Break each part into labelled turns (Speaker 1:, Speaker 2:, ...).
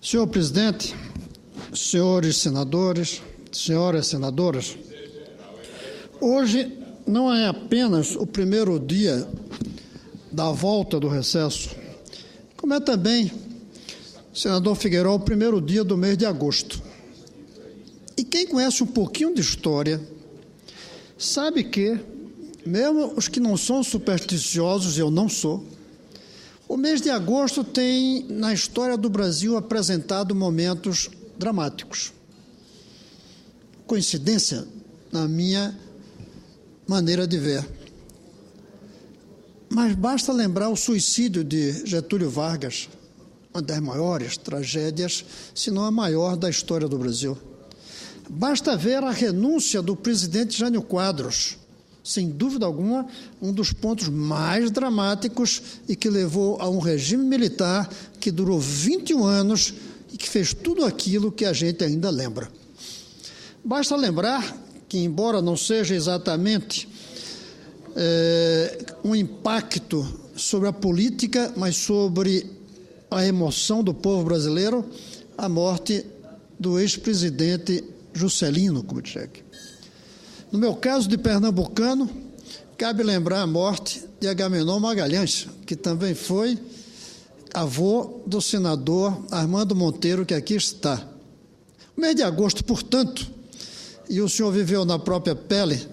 Speaker 1: Senhor presidente, senhores senadores, senhoras senadoras, hoje não é apenas o primeiro dia da volta do recesso, como é também, senador Figueiredo, o primeiro dia do mês de agosto. E quem conhece um pouquinho de história sabe que, mesmo os que não são supersticiosos, eu não sou, o mês de agosto tem, na história do Brasil, apresentado momentos dramáticos. Coincidência, na minha maneira de ver. Mas basta lembrar o suicídio de Getúlio Vargas, uma das maiores tragédias, se não a maior da história do Brasil. Basta ver a renúncia do presidente Jânio Quadros, sem dúvida alguma, um dos pontos mais dramáticos e que levou a um regime militar que durou 21 anos e que fez tudo aquilo que a gente ainda lembra. Basta lembrar que, embora não seja exatamente um impacto sobre a política, mas sobre a emoção do povo brasileiro, a morte do ex-presidente Juscelino Kubitschek. No meu caso de pernambucano, cabe lembrar a morte de Agamenon Magalhães, que também foi avô do senador Armando Monteiro, que aqui está. O mês de agosto, portanto, e o senhor viveu na própria pele,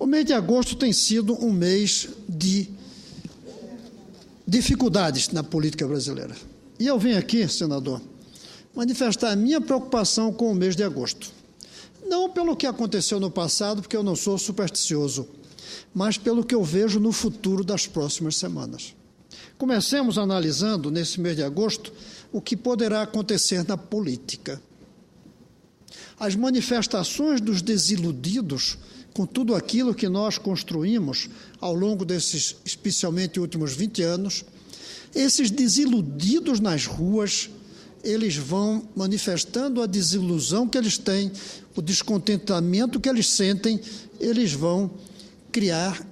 Speaker 1: o mês de agosto tem sido um mês de dificuldades na política brasileira. E eu venho aqui, senador, manifestar a minha preocupação com o mês de agosto. Não pelo que aconteceu no passado, porque eu não sou supersticioso, mas pelo que eu vejo no futuro das próximas semanas. Comecemos analisando, nesse mês de agosto, o que poderá acontecer na política. As manifestações dos desiludidos com tudo aquilo que nós construímos ao longo desses, especialmente, últimos 20 anos, esses desiludidos nas ruas, eles vão manifestando a desilusão que eles têm, o descontentamento que eles sentem, eles vão criar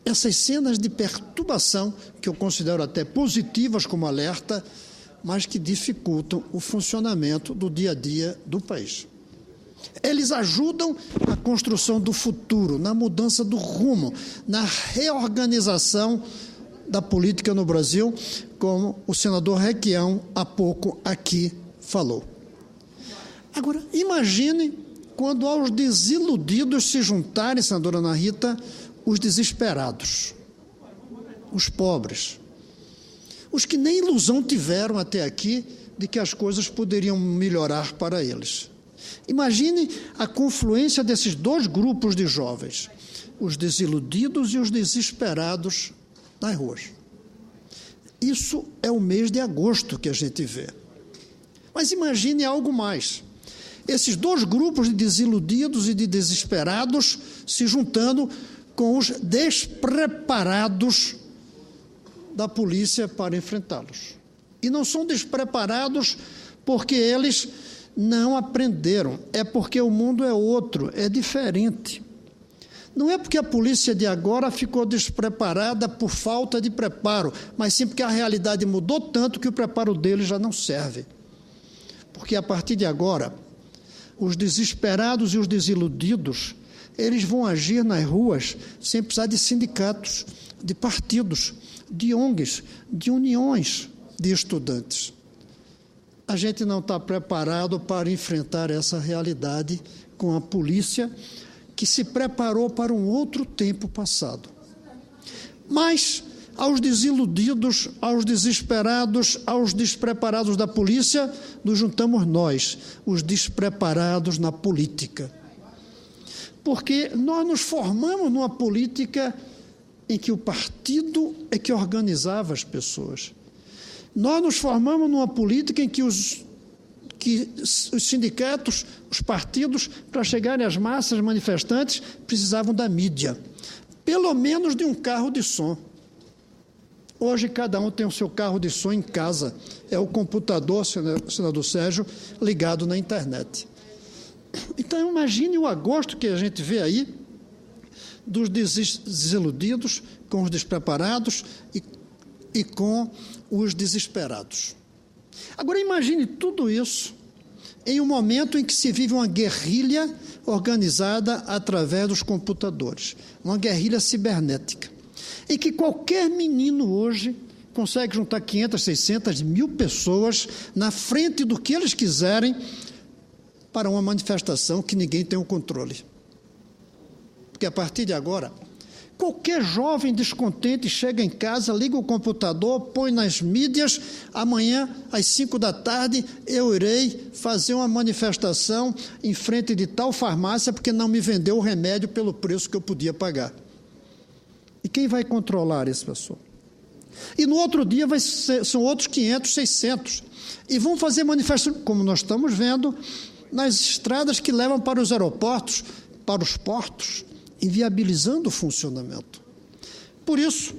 Speaker 1: essas cenas de perturbação, que eu considero até positivas como alerta, mas que dificultam o funcionamento do dia a dia do país. Eles ajudam a construção do futuro, na mudança do rumo, na reorganização da política no Brasil, como o senador Requião há pouco aqui falou. Agora, imagine quando aos desiludidos se juntarem, senadora Ana Rita, os desesperados, os pobres, os que nem ilusão tiveram até aqui de que as coisas poderiam melhorar para eles. Imagine a confluência desses dois grupos de jovens, os desiludidos e os desesperados nas ruas. Isso é o mês de agosto que a gente vê. Mas imagine algo mais. Esses dois grupos de desiludidos e de desesperados se juntando com os despreparados da polícia para enfrentá-los. E não são despreparados porque eles não aprenderam, é porque o mundo é outro, é diferente. Não é porque a polícia de agora ficou despreparada por falta de preparo, mas sim porque a realidade mudou tanto que o preparo deles já não serve. Porque a partir de agora, os desesperados e os desiludidos, eles vão agir nas ruas sem precisar de sindicatos, de partidos, de ONGs, de uniões de estudantes. A gente não está preparado para enfrentar essa realidade com a polícia, que se preparou para um outro tempo passado. Mas, aos desiludidos, aos desesperados, aos despreparados da polícia, nos juntamos nós, os despreparados na política. Porque nós nos formamos numa política em que o partido é que organizava as pessoas. Nós nos formamos numa política em que os sindicatos, os partidos, para chegarem às massas manifestantes, precisavam da mídia, pelo menos de um carro de som. Hoje, cada um tem o seu carro de som em casa, é o computador, senador Sérgio, ligado na internet. Então, imagine o agosto que a gente vê aí, dos desiludidos com os despreparados e com os desesperados. Agora, imagine tudo isso em um momento em que se vive uma guerrilha organizada através dos computadores, uma guerrilha cibernética, em que qualquer menino hoje consegue juntar 500, 600, 1.000 pessoas na frente do que eles quiserem para uma manifestação que ninguém tem o controle. Porque a partir de agora, qualquer jovem descontente chega em casa, liga o computador, põe nas mídias, amanhã às 5 da tarde eu irei fazer uma manifestação em frente de tal farmácia porque não me vendeu o remédio pelo preço que eu podia pagar. E quem vai controlar essa pessoa? E no outro dia são outros 500, 600. E vão fazer manifestações, como nós estamos vendo, nas estradas que levam para os aeroportos, para os portos, inviabilizando o funcionamento. Por isso,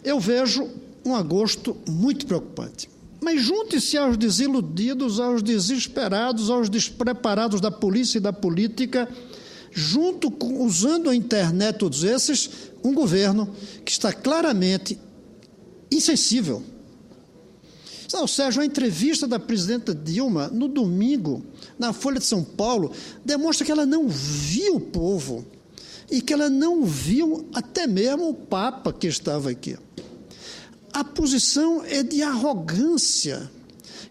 Speaker 1: eu vejo um agosto muito preocupante. Mas junte-se aos desiludidos, aos desesperados, aos despreparados da polícia e da política, usando a internet, todos esses, um governo que está claramente insensível. Ou seja, a entrevista da presidenta Dilma, no domingo, na Folha de São Paulo, demonstra que ela não viu o povo e que ela não viu até mesmo o Papa que estava aqui. A posição é de arrogância.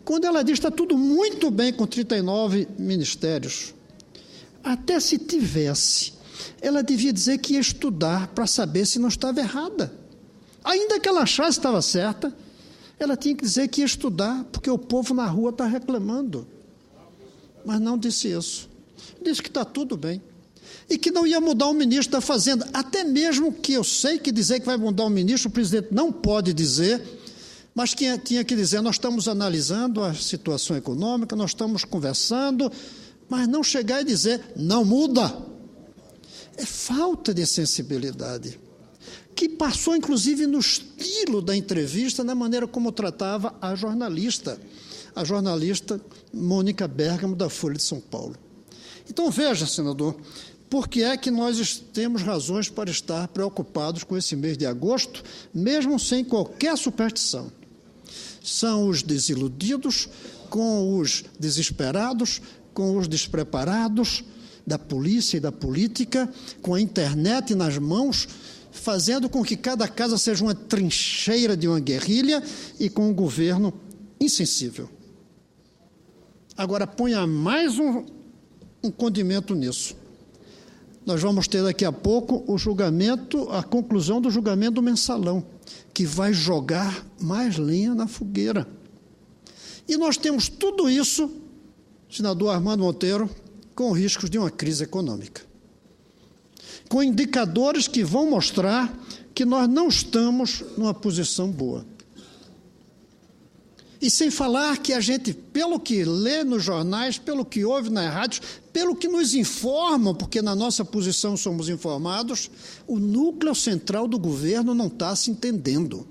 Speaker 1: Quando ela diz que está tudo muito bem com 39 ministérios, até se tivesse, ela devia dizer que ia estudar para saber se não estava errada. Ainda que ela achasse que estava certa, ela tinha que dizer que ia estudar, porque o povo na rua está reclamando. Mas não disse isso. Disse que está tudo bem. E que não ia mudar o ministro da Fazenda. Até mesmo que eu sei que dizer que vai mudar o ministro, o presidente não pode dizer, mas que tinha que dizer, nós estamos analisando a situação econômica, nós estamos conversando, mas não chegar e dizer, não muda. É falta de sensibilidade, que passou, inclusive, no estilo da entrevista, na maneira como tratava a jornalista Mônica Bergamo, da Folha de São Paulo. Então, veja, senador, por que é que nós temos razões para estar preocupados com esse mês de agosto, mesmo sem qualquer superstição? São os desiludidos com os desesperados, com os despreparados da polícia e da política, com a internet nas mãos, fazendo com que cada casa seja uma trincheira de uma guerrilha e com um governo insensível. Agora, ponha mais um condimento nisso. Nós vamos ter daqui a pouco a conclusão do julgamento do mensalão, que vai jogar mais lenha na fogueira. E nós temos tudo isso, senador Armando Monteiro, com riscos de uma crise econômica, com indicadores que vão mostrar que nós não estamos numa posição boa. E sem falar que a gente, pelo que lê nos jornais, pelo que ouve nas rádios, pelo que nos informam, porque na nossa posição somos informados, o núcleo central do governo não está se entendendo.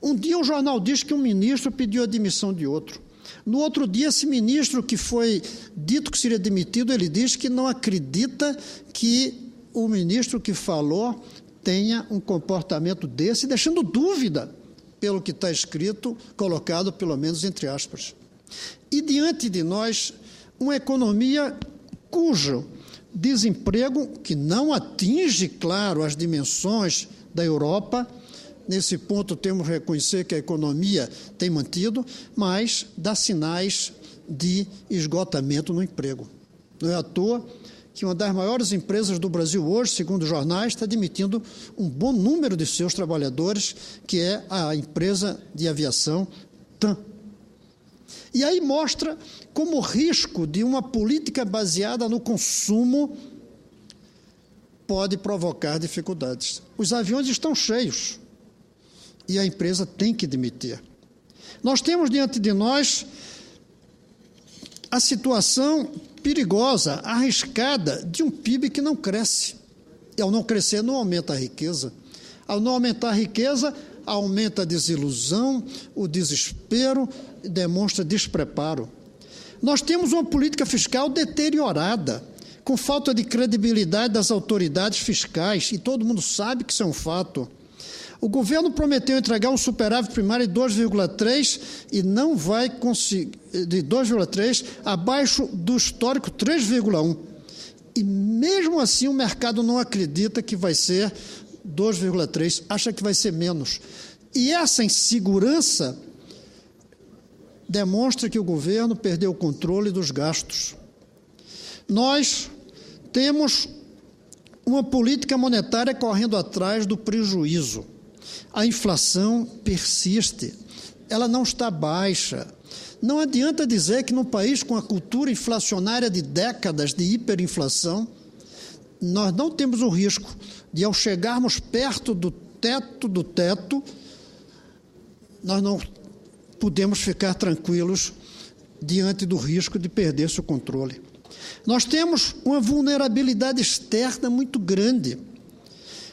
Speaker 1: Um dia o jornal diz que um ministro pediu a demissão de outro. No outro dia, esse ministro que foi dito que seria demitido, ele diz que não acredita que o ministro que falou tenha um comportamento desse, deixando dúvida pelo que está escrito, colocado pelo menos entre aspas. E diante de nós, uma economia cujo desemprego, que não atinge, claro, as dimensões da Europa. Nesse ponto, temos que reconhecer que a economia tem mantido, mas dá sinais de esgotamento no emprego. Não é à toa que uma das maiores empresas do Brasil hoje, segundo os jornais, está demitindo um bom número de seus trabalhadores, que é a empresa de aviação TAM. E aí mostra como o risco de uma política baseada no consumo pode provocar dificuldades. Os aviões estão cheios e a empresa tem que demitir. Nós temos diante de nós a situação perigosa, arriscada, de um PIB que não cresce. E ao não crescer, não aumenta a riqueza. Ao não aumentar a riqueza, aumenta a desilusão, o desespero, demonstra despreparo. Nós temos uma política fiscal deteriorada, com falta de credibilidade das autoridades fiscais, e todo mundo sabe que isso é um fato. O governo prometeu entregar um superávit primário de 2,3 e não vai conseguir, de 2,3 abaixo do histórico 3,1. E mesmo assim o mercado não acredita que vai ser 2,3, acha que vai ser menos. E essa insegurança demonstra que o governo perdeu o controle dos gastos. Nós temos uma política monetária correndo atrás do prejuízo. A inflação persiste, ela não está baixa. Não adianta dizer que num país com a cultura inflacionária de décadas de hiperinflação, nós não temos o risco de, ao chegarmos perto do teto, nós não podemos ficar tranquilos diante do risco de perder-se o controle. Nós temos uma vulnerabilidade externa muito grande.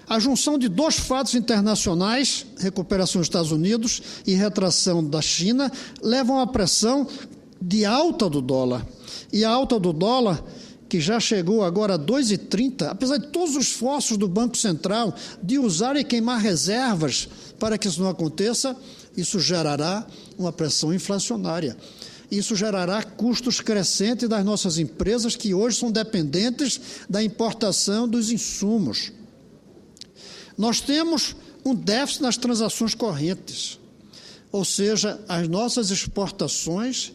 Speaker 1: A junção de dois fatos internacionais, recuperação dos Estados Unidos e retração da China, levam à pressão de alta do dólar. E a alta do dólar, que já chegou agora a 2,30, apesar de todos os esforços do Banco Central de usar e queimar reservas para que isso não aconteça, isso gerará uma pressão inflacionária. Isso gerará custos crescentes das nossas empresas, que hoje são dependentes da importação dos insumos. Nós temos um déficit nas transações correntes, ou seja, as nossas exportações,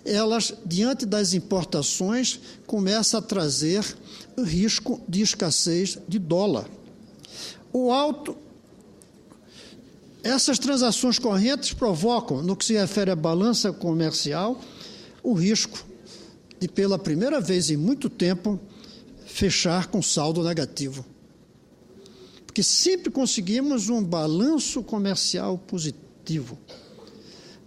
Speaker 1: elas, diante das importações, começam a trazer o risco de escassez de dólar. Essas transações correntes provocam, no que se refere à balança comercial, o risco de, pela primeira vez em muito tempo, fechar com saldo negativo. Porque sempre conseguimos um balanço comercial positivo,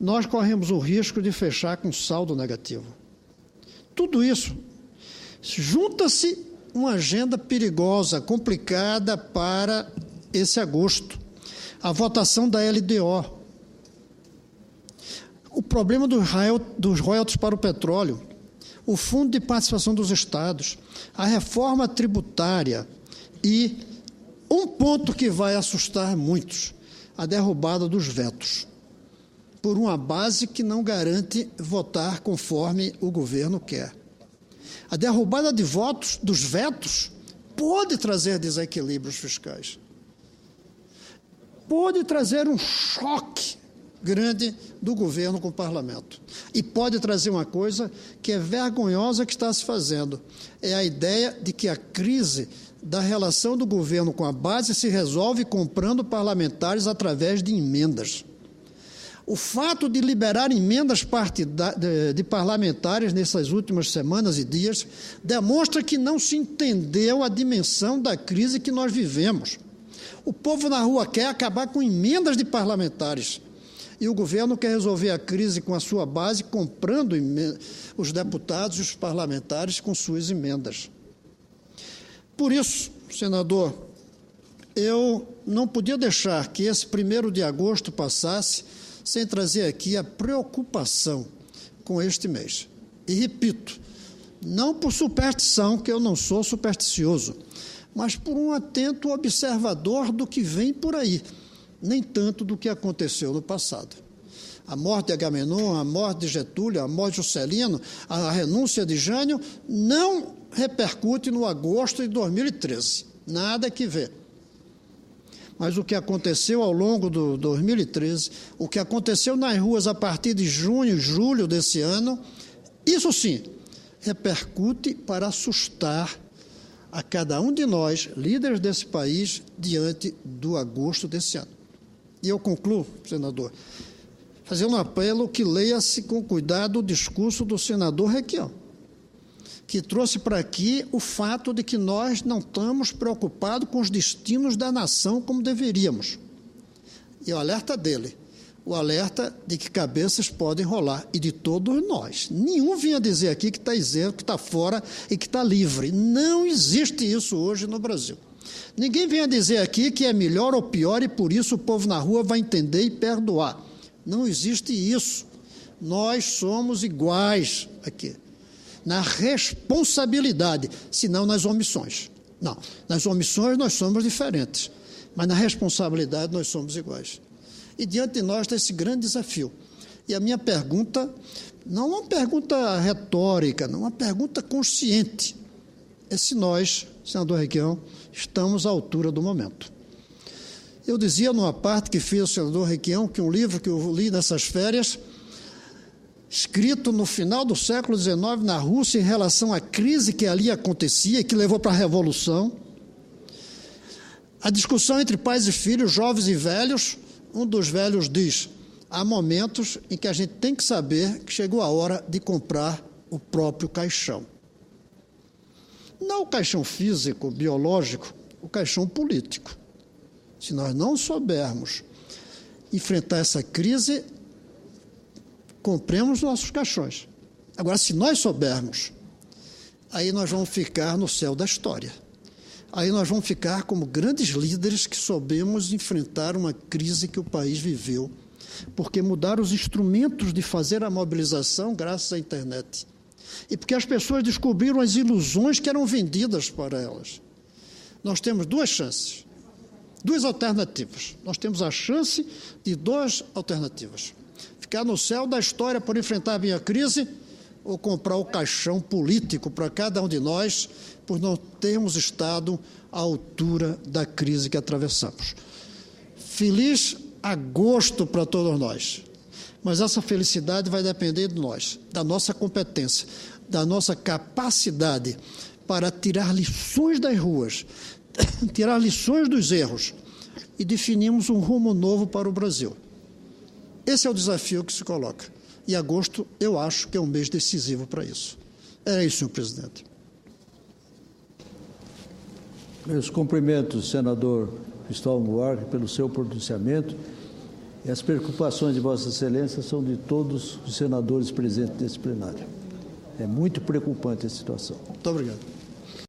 Speaker 1: nós corremos o risco de fechar com saldo negativo. Tudo isso junta-se uma agenda perigosa, complicada para esse agosto. A votação da LDO, o problema dos royalties para o petróleo, o Fundo de Participação dos Estados, a reforma tributária e um ponto que vai assustar muitos, a derrubada dos vetos, por uma base que não garante votar conforme o governo quer. A derrubada de votos, dos vetos, pode trazer desequilíbrios fiscais. Pode trazer um choque grande do governo com o parlamento. E pode trazer uma coisa que é vergonhosa que está se fazendo. É a ideia de que a crise da relação do governo com a base se resolve comprando parlamentares através de emendas. O fato de liberar emendas de parlamentares nessas últimas semanas e dias demonstra que não se entendeu a dimensão da crise que nós vivemos. O povo na rua quer acabar com emendas de parlamentares e o governo quer resolver a crise com a sua base, comprando os deputados e os parlamentares com suas emendas. Por isso, senador, eu não podia deixar que esse 1º de agosto passasse sem trazer aqui a preocupação com este mês. E repito, não por superstição, que eu não sou supersticioso, mas por um atento observador do que vem por aí, nem tanto do que aconteceu no passado. A morte de Agamenon, a morte de Getúlio, a morte de Juscelino, a renúncia de Jânio não repercute no agosto de 2013, nada que ver. Mas o que aconteceu ao longo do 2013, o que aconteceu nas ruas a partir de junho e julho desse ano, isso sim, repercute para assustar a cada um de nós, líderes desse país, diante do agosto desse ano. E eu concluo, senador, fazendo um apelo que leia-se com cuidado o discurso do senador Requião, que trouxe para aqui o fato de que nós não estamos preocupados com os destinos da nação como deveríamos. E o alerta dele, o alerta de que cabeças podem rolar, e de todos nós. Nenhum vinha dizer aqui que está isento, que está fora e que está livre. Não existe isso hoje no Brasil. Ninguém venha dizer aqui que é melhor ou pior e por isso o povo na rua vai entender e perdoar. Não existe isso. Nós somos iguais aqui, na responsabilidade, se não nas omissões. Não, nas omissões nós somos diferentes. mas na responsabilidade nós somos iguais. E diante de nós está esse grande desafio. E a minha pergunta, não é uma pergunta retórica, não é uma pergunta consciente, é se nós, senador Requião, estamos à altura do momento. Eu dizia numa parte que fiz ao senador Requião que um livro que eu li nessas férias, escrito no final do século XIX na Rússia em relação à crise que ali acontecia e que levou para a Revolução, a discussão entre pais e filhos, jovens e velhos, um dos velhos diz, há momentos em que a gente tem que saber que chegou a hora de comprar o próprio caixão. Não o caixão físico, biológico, o caixão político. Se nós não soubermos enfrentar essa crise, compremos nossos caixões. Agora, se nós soubermos, aí nós vamos ficar no céu da história. Aí nós vamos ficar como grandes líderes que soubemos enfrentar uma crise que o país viveu, porque mudaram os instrumentos de fazer a mobilização graças à internet. E porque as pessoas descobriram as ilusões que eram vendidas para elas. Nós temos duas chances, duas alternativas. Nós temos a chance de duas alternativas. Ficar no céu da história por enfrentar bem a crise ou comprar o caixão político para cada um de nós por não termos estado à altura da crise que atravessamos. Feliz agosto para todos nós, mas essa felicidade vai depender de nós, da nossa competência, da nossa capacidade para tirar lições das ruas, tirar lições dos erros e definirmos um rumo novo para o Brasil. Esse é o desafio que se coloca. E agosto, eu acho que é um mês decisivo para isso. É isso, senhor presidente.
Speaker 2: Meus cumprimentos, senador Cristóvão Buarque, pelo seu pronunciamento. E as preocupações de Vossa Excelência são de todos os senadores presentes nesse plenário. É muito preocupante a situação.
Speaker 1: Muito obrigado.